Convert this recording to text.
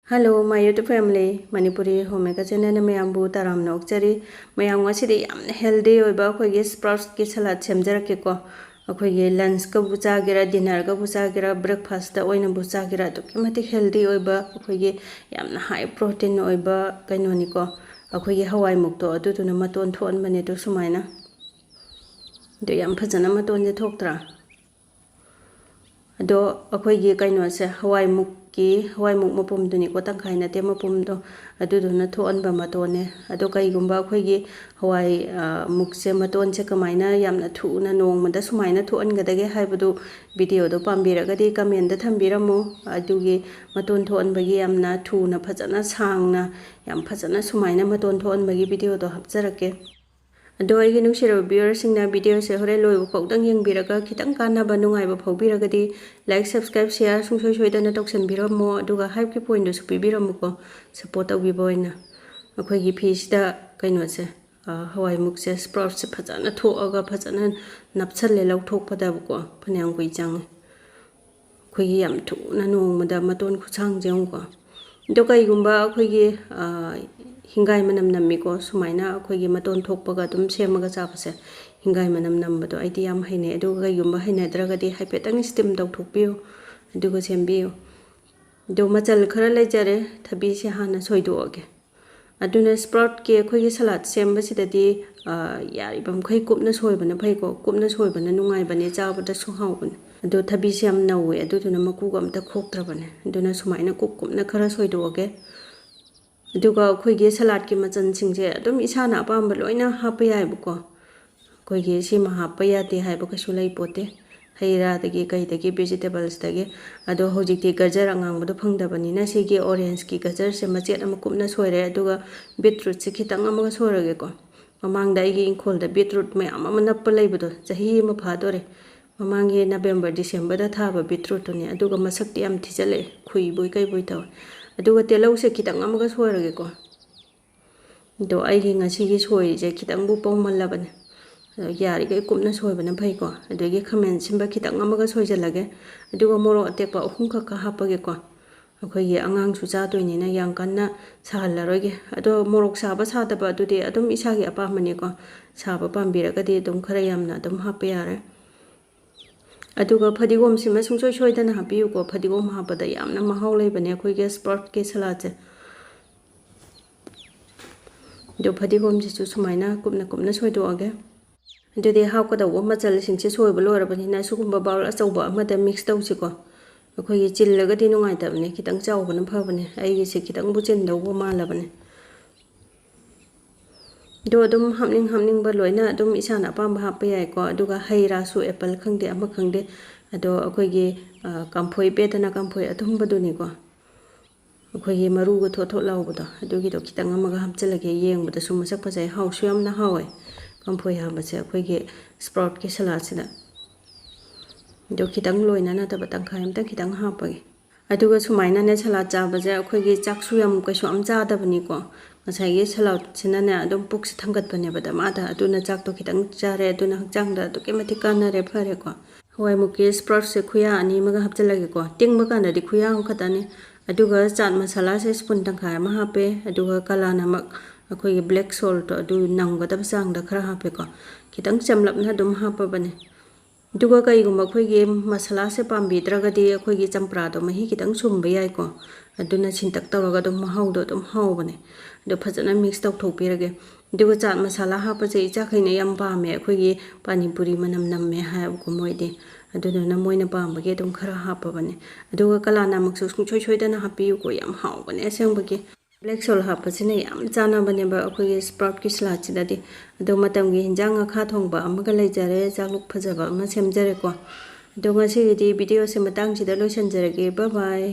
Hello, my YouTube family. Manipuri homemaker channel na mayambu taram na okchari. Mayam ngasidi yamna healthy oiba akhoi sprouts ki salad semjarake ko. Akhoi lunch ka bucha gira, dinner ka bucha gira, breakfast da oina bucha gira to kimati healthy oiba akhoi yamna high protein oiba kaino ni ko. Akhoi hawai mukto adu tu na maton thon bane to sumaina. Do yam phajana maton je thoktra. Ado akhoi kaino se hawai muk hawai muk mapum duni ko tang khaina te mapum do adu do na thon ba matone ado kai gumba khoi gi hawai muk se maton se kamaina yamna thu na nong ma da sumaina thu an ga dage haibadu video do pambira ga di comment da thambiramu adu gi maton thon ba gi yamna thu na phajana sangna yam phajana sumaina maton thon ba gi video do hapjarake ado ai gi nungshira viewers singna video se hore loi bu dang yeng biraga khitang kana ba nungai ba phobiraga di like subscribe share sungsoi soi da na toksen biramo aduga hype ki point do su biramu ko support au bi boina akhoi gi fish da kaino se hawai muk se sprout se phajana tho aga phajana napchal le lau thok pada bu ko phanyang gui chang khoi gi yam thu na nong ma da maton khuchang jeng ko do kai gumba akhoi gi hingai manam nammi ko sumaina akhoi gi maton thokpaga dum semaga chapase hingai manam nambado aidi yam haine adu ga yumba haine dragadi haipetang steam dok thokpiu adu go sembiu do machal khara lejare thabi se hana soidoge aduna sprout ke akhoi gi salad semba sidadi yari bam khai kupna soibana phai ko kupna soibana nungai bane chabada su haubane adu thabi se am nawe adu tuna maku gam ta khoktrabane aduna sumaina kupna khara soidoge aduga akhoi gi salad ki machan singje adum isana apamba loina hapa yai buko koi gi sima hapa yate haiba kasu lai pote haira dagi kai dagi vegetables dagi ado hojik ti gajar angang bodo phangdabani na sigi orange ki gajar se machet amakumna soire aduga beetroot se khitang amaga sorage ko mamang dai gi inkhol da beetroot me amama nappa laibodo jahi ma phadore mamang ge November December da thaba beetroot to ne aduga masak ti am thijale khui boi kai boi taw aduga telau se khitang amaga soirage ko do ai gi ngasi gi soi je khitang bu pawmal labane yari ga kumna soibana phai ko adugi khamen simba khitang amaga soijalage aduga moro atekpa ahum ka hapage ko akhoi gi angang su cha toini na yang kanna sahallaroge ado morok saba sadaba adudi adum isa gi apa mani ko saba pambira ga di dum khara yamna dum hapa yare aduga phadigom sima sungsoi soi dana hapiu ko phadigom hapada yamna mahau leibane akhoi ge sport ke salad je do phadigom ji su sumaina kupna soidoage adudi hauka da wo machal singse soiba lorabani na sugumba baul achauba amada mix tawsi ko akhoi gi chillaga di nungai tabne kitang chawbana phabane ai gi se kitang bu chen daw ma labane do dum hamning ba loina dum isana pamba hapa yai ko aduga haira su apple khangde ama khangde ado akhoi gi kamphoi petana kamphoi athum baduni ko akhoi gi maru go tho lawbodo adugi do kitang amaga hapchalage yengboda su masak phajai hau su yamna hawai kamphoi hambase akhoi gi sprout ki salad sida do kitang loina na ta batang khaim ta kitang hapage aduga sumaina ne salad chabaje akhoi gi chaksu yam kasu am cha dabani ko ngasai gi salad china ne adum puk si thangat bane bada ma da aduna chak to kitang chare aduna hakchang da to kemati kana re phare ko hawai muki sprout se khuya ani maga hapchalage ko tingba kana di khuya khatani aduga chat masala se spoon tangkai ma hape aduga kala namak akhoi gi black salt adu nangga da sang da khara hape ko kitang chamlap na dum hapa bane aduga kai gum akhoi gi masala se pambi draga di akhoi gi champra do mahi kitang sumba yai ko aduna chintak tawraga dum mahau do dum hau bane do phajana mix taw thokpirage aduga chat masala hapa je icha khaina yam pa me akhoi gi pani puri manam namme ha ko moide aduna moina pamba ge dum khara hapa bane aduga kala namak su sungsoi soi dana hapiu ko yam hau bane aseng bage black salt hapa sine yam chana bane ba akhoi gi sprout ki salad chidadi ado matam gi hinjang kha thongba amaga leijare chakluk phajaba ama semjare ko do ngasi di video se matang chida loisan jare ge bye bye